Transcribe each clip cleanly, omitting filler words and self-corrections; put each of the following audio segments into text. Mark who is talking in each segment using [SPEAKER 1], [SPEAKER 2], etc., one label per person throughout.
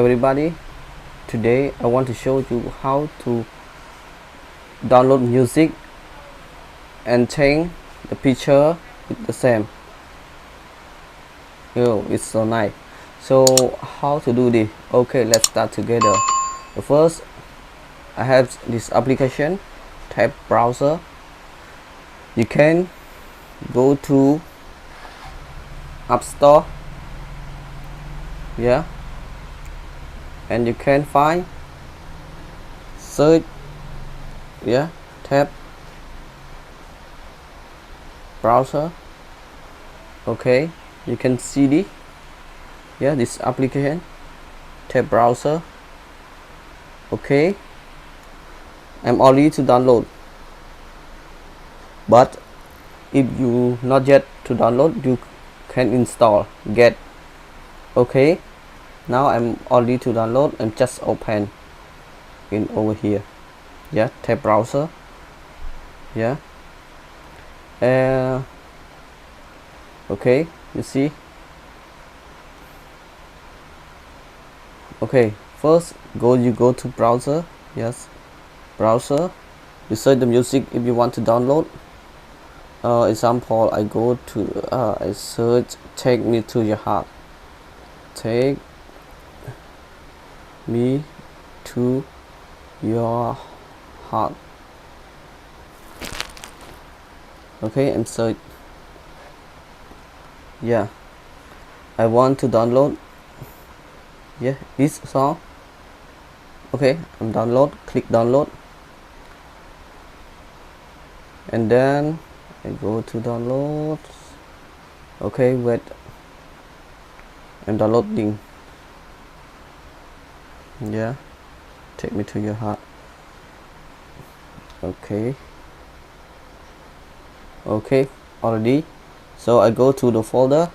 [SPEAKER 1] everybody, today I want to show you how to download music and change the picture with the same. It's so nice. So how to do this? Okay, let's start together. The first, I have this application, tab browser. You can go to App Store, and you can find search, tab browser. Okay, you can see this application, tab browser. Okay, I'm only to download, but if you not yet to download, you can install get. Okay, now I'm only to download and just open in over here, tab browser. Okay, you see. Okay, first you go to browser. Browser, you search the music if you want to download. Example, I go to I search Take Me to Your Heart. Take Me to Your Heart. Okay, I'm search. I want to download this song. Okay, I'm download, click download, and then I go to download. Okay, wait, I'm downloading. Take Me to Your Heart. Okay, already. So I go to the folder.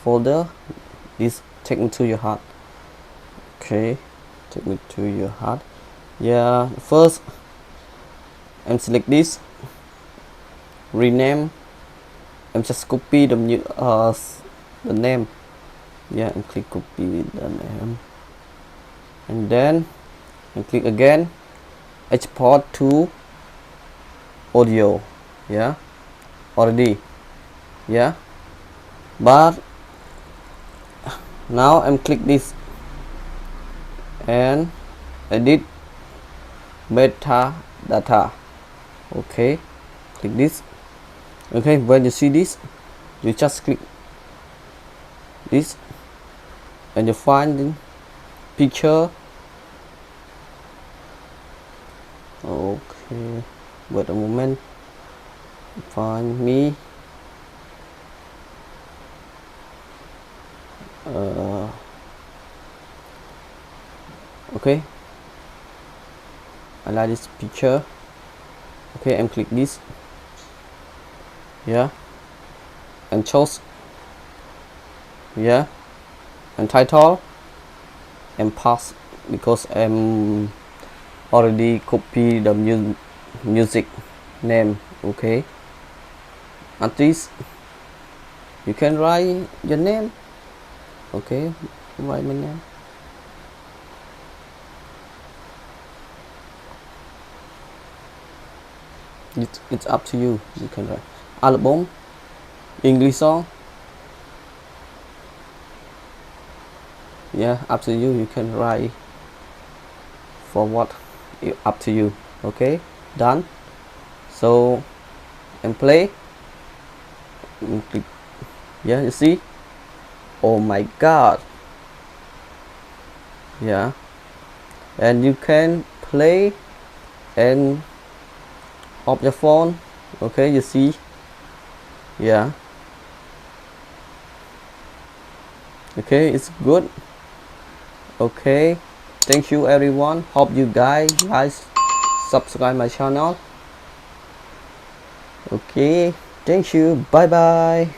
[SPEAKER 1] Folder, this Take Me to Your Heart. Okay, Take Me to Your Heart. First I'm select this, rename. I'm just copy the name. And click copy the name, and then I click again, export to audio. Already. But now I'm click this and edit metadata. Okay, click this. Okay, when you see this, you just click this and you find the picture. Okay, wait a moment, find me. Okay, I like this picture. Okay, and click this, and choose, and title and pass, because I'm already copy the music name. Okay, artist, you can write your name. Okay, write my name. It's up to you. You can write album, English song. Up to you. You can write for what, up to you. Okay, done. So and play. You see. Oh my god. And you can play and off your phone. Okay, you see. Okay, it's good. Okay, thank you everyone. Hope you guys subscribe my channel. Okay, thank you. Bye bye.